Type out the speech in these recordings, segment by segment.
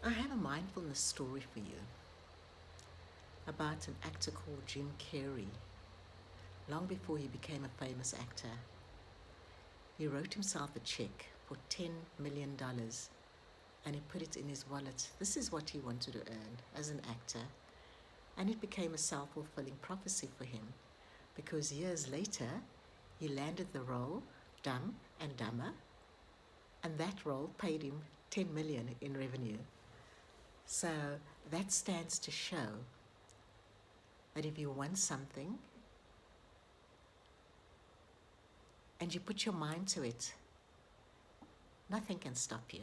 I have a mindfulness story for you about an actor called Jim Carrey. Long before he became a famous actor, he wrote himself a check for $10 million and he put it in his wallet. This is what he wanted to earn as an actor, and it became a self fulfilling prophecy for him because years later he landed the role Dumb and Dumber, and that role paid him 10 million in revenue. So that stands to show that if you want something and you put your mind to it, nothing can stop you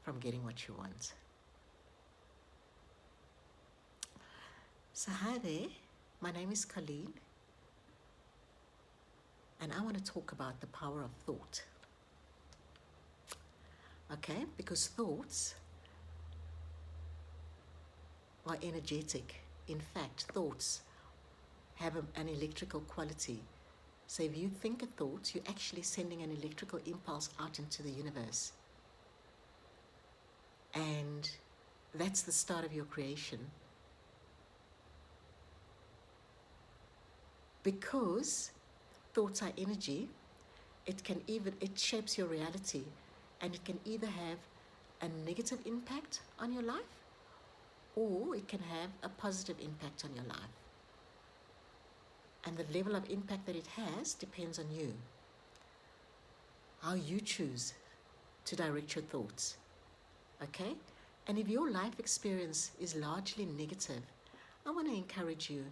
from getting what you want. So hi there, my name is Colleen, and I want to talk about the power of thought. Okay, because thoughts are energetic. In fact, thoughts have an electrical quality. So if you think a thought, you're actually sending an electrical impulse out into the universe. And that's the start of your creation. Because thoughts are energy, it shapes your reality, and it can either have a negative impact on your life or it can have a positive impact on your life. And the level of impact that it has depends on you. How you choose to direct your thoughts. Okay? And if your life experience is largely negative, I want to encourage you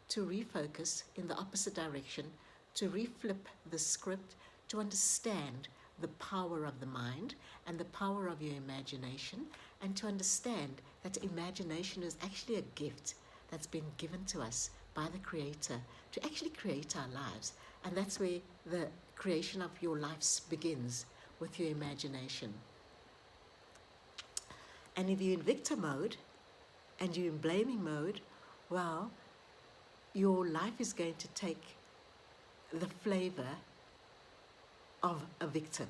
to refocus in the opposite direction, to reflip the script, to understand the power of the mind and the power of your imagination, and to understand that imagination is actually a gift that's been given to us by the Creator to actually create our lives. And that's where the creation of your lives begins, with your imagination. And if you're in victim mode and you're in blaming mode, well, your life is going to take the flavor of a victim.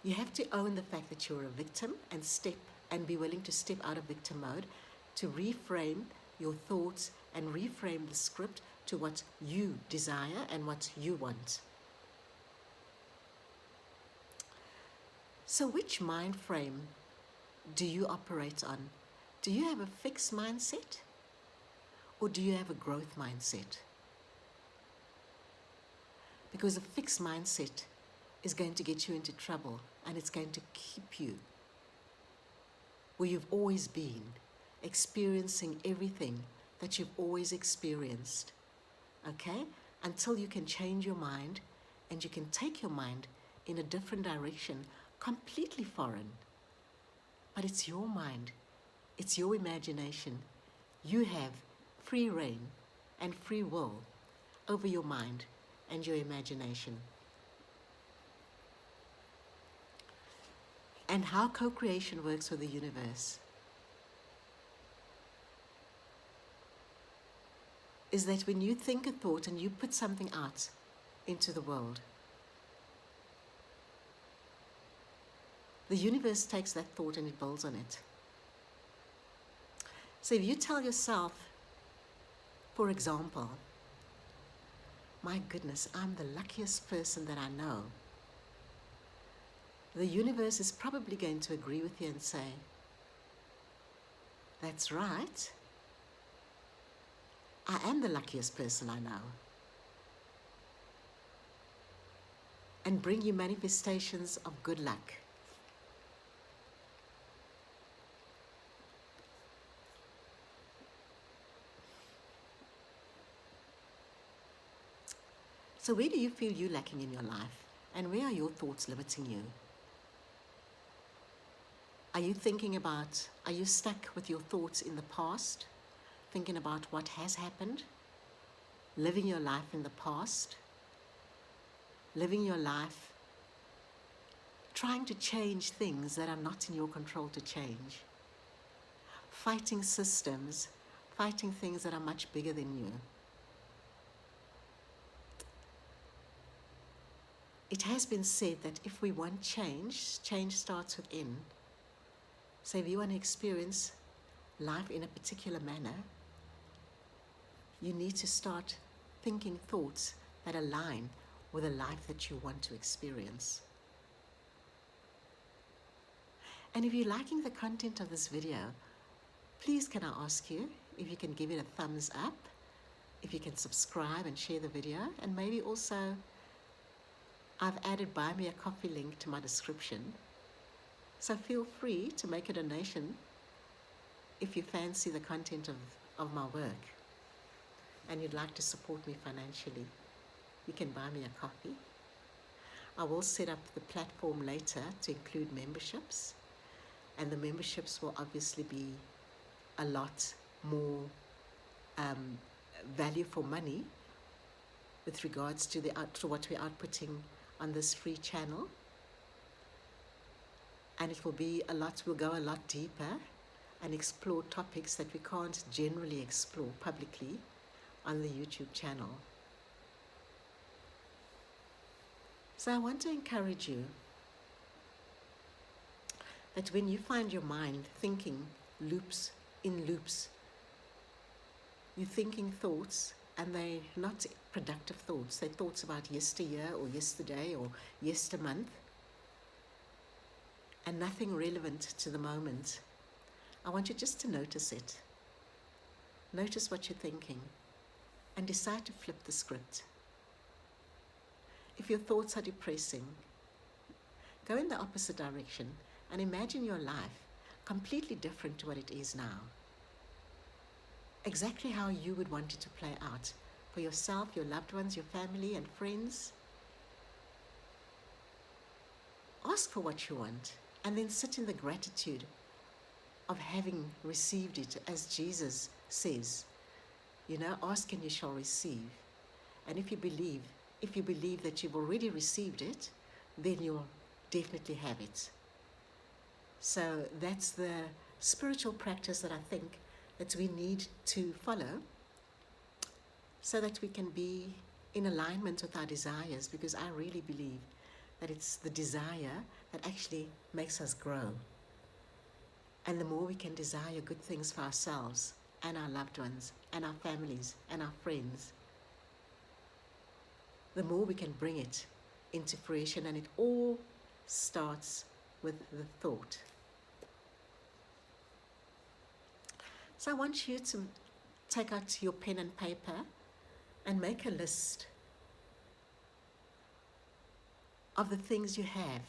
You have to own the fact that you're a victim and be willing to step out of victim mode, to reframe your thoughts and reframe the script to what you desire and what you want. So which mind frame do you operate on? Do you have a fixed mindset or do you have a growth mindset? Because a fixed mindset is going to get you into trouble, and it's going to keep you where you've always been, experiencing everything that you've always experienced, okay? Until you can change your mind and you can take your mind in a different direction, completely foreign. But it's your mind, it's your imagination. You have free reign and free will over your mind and your imagination. And how co-creation works with the universe is that when you think a thought and you put something out into the world, the universe takes that thought and it builds on it. So if you tell yourself, for example, my goodness, I'm the luckiest person that I know, the universe is probably going to agree with you and say, that's right, I am the luckiest person I know. And bring you manifestations of good luck. So where do you feel you're lacking in your life? And where are your thoughts limiting you? Are you stuck with your thoughts in the past, thinking about what has happened, living your life in the past, living your life trying to change things that are not in your control to change, fighting systems, fighting things that are much bigger than you? it has been said that if we want change, change starts within. So if you want to experience life in a particular manner, you need to start thinking thoughts that align with the life that you want to experience. And if you're liking the content of this video, please can I ask you if you can give it a thumbs up, if you can subscribe and share the video, and maybe also I've added Buy Me a Coffee link to my description. So feel free to make a donation if you fancy the content of my work and you'd like to support me financially. You can buy me a coffee. I will set up the platform later to include memberships, and the memberships will obviously be a lot more value for money with regards to to what we're outputting on this free channel. And it will be we'll go a lot deeper and explore topics that we can't generally explore publicly on the YouTube channel. So I want to encourage you that when you find your mind thinking in loops, you're thinking thoughts and they're not productive thoughts, they're thoughts about yesteryear or yesterday or yestermonth, and nothing relevant to the moment. I want you just to notice it. Notice what you're thinking and decide to flip the script. If your thoughts are depressing, go in the opposite direction and imagine your life completely different to what it is now. Exactly how you would want it to play out for yourself, your loved ones, your family and friends. Ask for what you want and then sit in the gratitude of having received it, as Jesus says, ask and you shall receive. And if you believe that you've already received it, then you'll definitely have it. So that's the spiritual practice that I think that we need to follow so that we can be in alignment with our desires, because I really believe that it's the desire that actually makes us grow. And the more we can desire good things for ourselves and our loved ones and our families and our friends, the more we can bring it into fruition. And it all starts with the thought. So I want you to take out your pen and paper and make a list of the things you have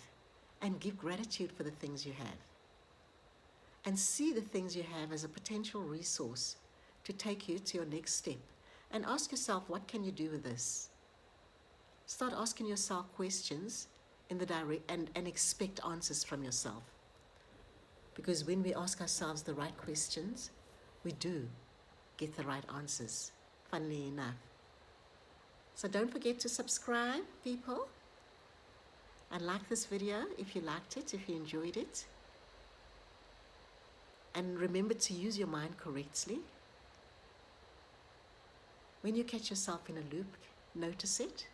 and give gratitude for the things you have. And see the things you have as a potential resource to take you to your next step. And ask yourself, what can you do with this? Start asking yourself questions and expect answers from yourself. Because when we ask ourselves the right questions, we do get the right answers, funnily enough. So don't forget to subscribe, people, and like this video if you liked it, if you enjoyed it. And remember to use your mind correctly. When you catch yourself in a loop, notice it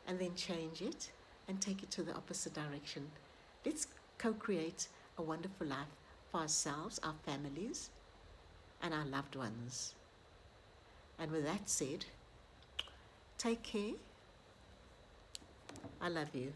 and then change it and take it to the opposite direction. Let's co-create a wonderful life for ourselves, our families, and our loved ones. And with that said, take care. I love you.